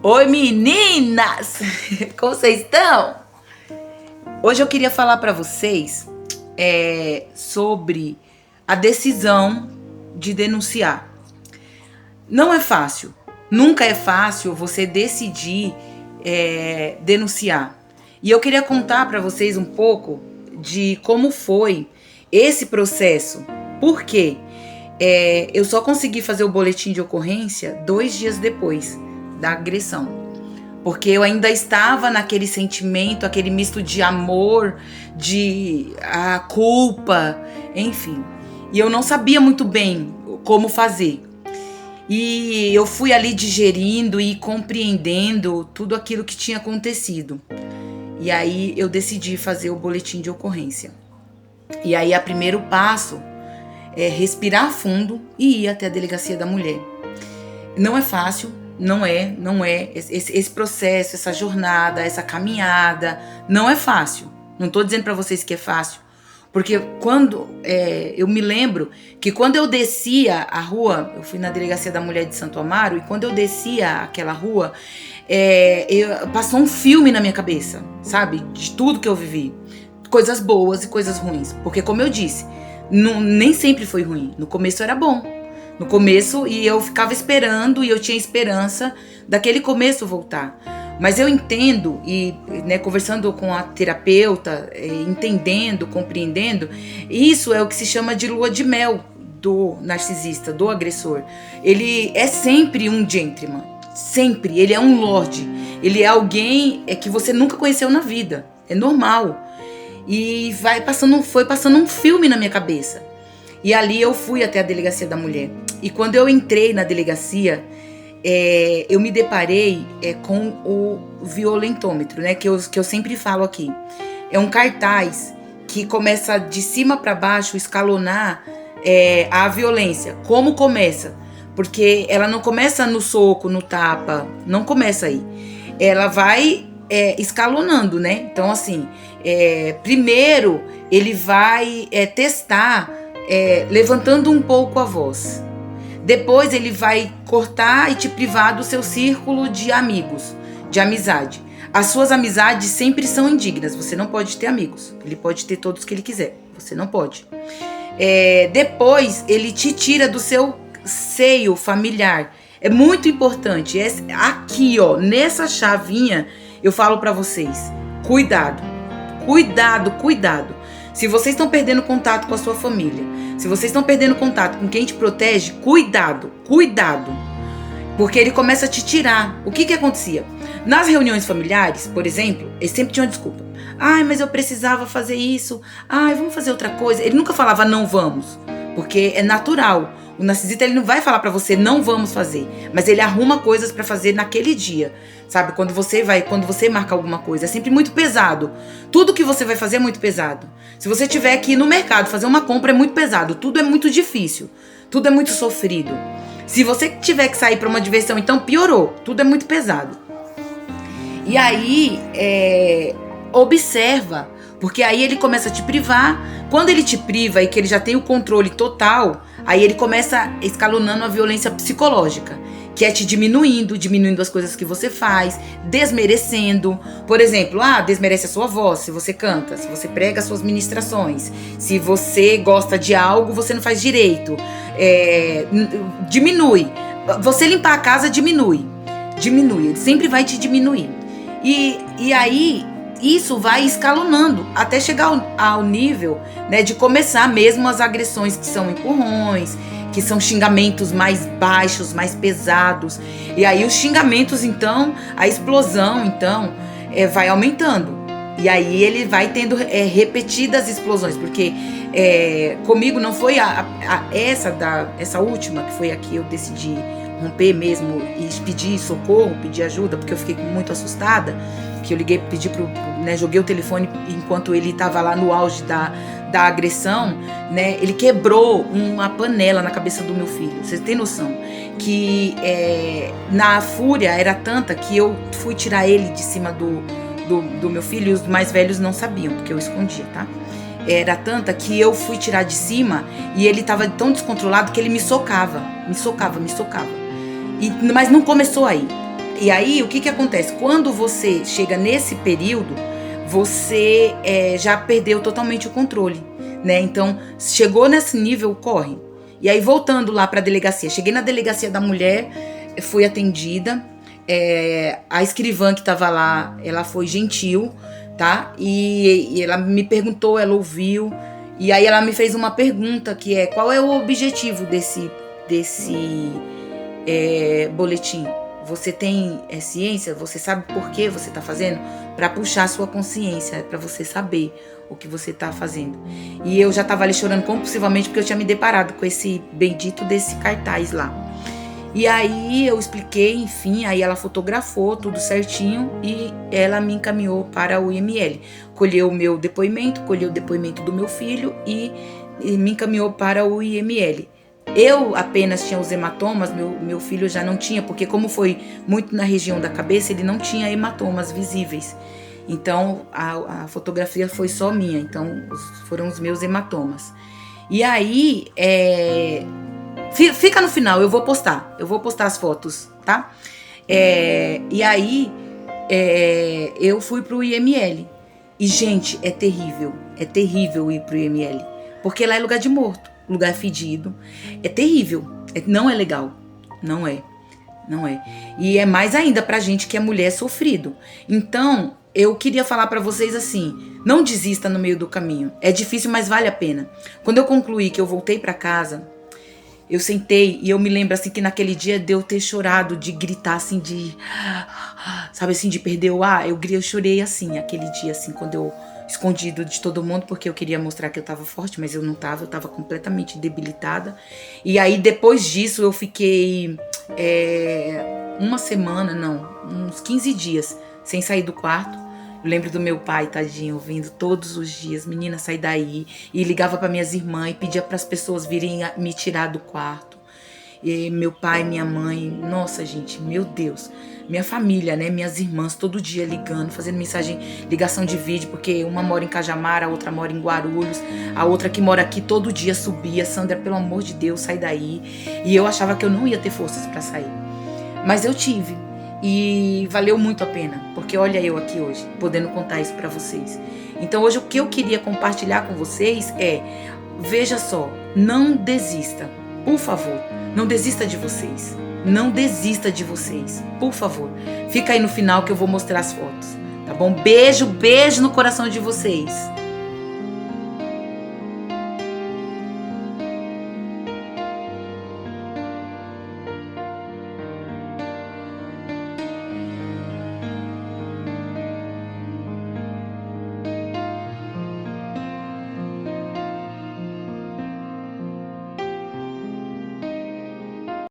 Oi meninas! Como vocês estão? Hoje eu queria falar pra vocês sobre a decisão de denunciar. Não é fácil, nunca é fácil você decidir denunciar. E eu queria contar pra vocês um pouco de como foi esse processo. Por quê? Eu só consegui fazer o boletim de ocorrência 2 dias depois da agressão, porque eu ainda estava naquele sentimento, aquele misto de amor, de culpa, enfim. E eu não sabia muito bem como fazer. E eu fui ali digerindo e compreendendo tudo aquilo que tinha acontecido. E aí eu decidi fazer o boletim de ocorrência. E aí o primeiro passo é respirar fundo e ir até a delegacia da mulher. Não é fácil. Não é. Esse processo, essa jornada, essa caminhada, não é fácil. Não tô dizendo pra vocês que é fácil. Porque quando, eu me lembro que quando eu descia a rua, eu fui na delegacia da mulher de Santo Amaro, e quando eu descia aquela rua, passou um filme na minha cabeça, sabe? De tudo que eu vivi. Coisas boas e coisas ruins. Porque como eu disse, nem sempre foi ruim. No começo era bom. No começo, e eu ficava esperando, e eu tinha esperança daquele começo voltar. Mas eu entendo, e conversando com a terapeuta, entendendo, compreendendo, isso é o que se chama de lua de mel do narcisista, do agressor. Ele é sempre um gentleman, sempre, ele é um lorde, ele é alguém que você nunca conheceu na vida, é normal. E foi passando um filme na minha cabeça. E ali eu fui até a delegacia da mulher. E quando eu entrei na delegacia, eu me deparei com o violentômetro, né? Que eu sempre falo aqui. É um cartaz que começa de cima para baixo, escalonar a violência. Como começa? Porque ela não começa no soco, no tapa, não começa aí. Ela vai escalonando, né? Então assim, primeiro ele vai testar levantando um pouco a voz. Depois ele vai cortar e te privar do seu círculo de amigos, de amizade. As suas amizades sempre são indignas. Você não pode ter amigos. Ele pode ter todos que ele quiser. Você não pode. Depois ele te tira do seu seio familiar. É muito importante. Aqui, ó, nessa chavinha, eu falo pra vocês. Cuidado. Cuidado, cuidado. Se vocês estão perdendo contato com a sua família, se vocês estão perdendo contato com quem te protege, cuidado, cuidado. Porque ele começa a te tirar. O que acontecia? Nas reuniões familiares, por exemplo, ele sempre tinha uma desculpa. Ai, mas eu precisava fazer isso. Ai, vamos fazer outra coisa. Ele nunca falava não vamos, porque é natural. O narcisista, ele não vai falar pra você não vamos fazer, mas ele arruma coisas pra fazer naquele dia. Sabe, quando você marca alguma coisa, é sempre muito pesado. Tudo que você vai fazer é muito pesado. Se você tiver que ir no mercado fazer uma compra, é muito pesado. Tudo é muito difícil. Tudo é muito sofrido. Se você tiver que sair pra uma diversão, então piorou. Tudo é muito pesado. E aí, observa. Porque aí ele começa a te privar. Quando ele te priva e que ele já tem o controle total, aí ele começa escalonando a violência psicológica, que é te diminuindo as coisas que você faz, desmerecendo. Por exemplo, desmerece a sua voz, se você canta, se você prega as suas ministrações, se você gosta de algo, você não faz direito. Diminui. Você limpar a casa, diminui. Ele sempre vai te diminuir. E aí, isso vai escalonando até chegar ao nível, né, de começar mesmo as agressões, que são empurrões, que são xingamentos mais baixos, mais pesados. E aí os xingamentos, então, a explosão, então, vai aumentando. E aí ele vai tendo repetidas explosões, porque comigo não foi essa última, que foi a que eu decidi romper mesmo e pedir socorro, pedir ajuda, porque eu fiquei muito assustada, que eu liguei, pedi joguei o telefone enquanto ele estava lá no auge da agressão, né? Ele quebrou uma panela na cabeça do meu filho. Vocês têm noção que na fúria era tanta que eu fui tirar ele de cima do meu filho, e os mais velhos não sabiam, porque eu escondia, tá? Era tanta que eu fui tirar de cima e ele estava tão descontrolado que ele me socava. Mas não começou aí. E aí, o que que acontece? Quando você chega nesse período, você já perdeu totalmente o controle, né? Então, chegou nesse nível, corre. E aí, voltando lá para a delegacia. Cheguei na delegacia da mulher, fui atendida. A escrivã que estava lá, ela foi gentil, tá? E ela me perguntou, ela ouviu. E aí, ela me fez uma pergunta, que é: qual é o objetivo desse boletim? Você tem ciência? Você sabe por que você está fazendo? Para puxar a sua consciência, para você saber o que você está fazendo. E eu já estava ali chorando compulsivamente porque eu tinha me deparado com esse bendito desse cartaz lá. E aí eu expliquei, enfim, aí ela fotografou tudo certinho e ela me encaminhou para o IML. Colheu o meu depoimento, colheu o depoimento do meu filho e me encaminhou para o IML. Eu apenas tinha os hematomas, meu filho já não tinha, porque como foi muito na região da cabeça, ele não tinha hematomas visíveis. Então, a fotografia foi só minha, então foram os meus hematomas. E aí, fica no final, eu vou postar as fotos, tá? E aí, eu fui pro IML. E, gente, é terrível ir pro IML, porque lá é lugar de morto. Lugar fedido, é terrível, não é legal, não é. E é mais ainda pra gente que é mulher sofrido. Então, eu queria falar pra vocês assim, não desista no meio do caminho, é difícil, mas vale a pena. Quando eu concluí que eu voltei pra casa, eu sentei e eu me lembro assim que naquele dia de eu ter chorado, de gritar assim, sabe assim, de perder o ar, eu chorei assim, aquele dia assim, quando eu escondido de todo mundo, porque eu queria mostrar que eu tava forte, mas eu não tava, eu tava completamente debilitada. E aí, depois disso, eu fiquei uma semana, não, uns 15 dias sem sair do quarto. Eu lembro do meu pai, tadinho, vindo todos os dias: menina, sai daí. E ligava para minhas irmãs e pedia para as pessoas virem me tirar do quarto. E meu pai, minha mãe, nossa, gente, meu Deus. Minha família, né, minhas irmãs, todo dia ligando, fazendo ligação de vídeo, porque uma mora em Cajamar, a outra mora em Guarulhos, a outra que mora aqui todo dia subia: Sandra, pelo amor de Deus, sai daí. E eu achava que eu não ia ter forças para sair. Mas eu tive. E valeu muito a pena, porque olha eu aqui hoje, podendo contar isso para vocês. Então hoje o que eu queria compartilhar com vocês veja só, não desista, por favor, não desista de vocês. Não desista de vocês, por favor. Fica aí no final que eu vou mostrar as fotos, tá bom? Beijo no coração de vocês.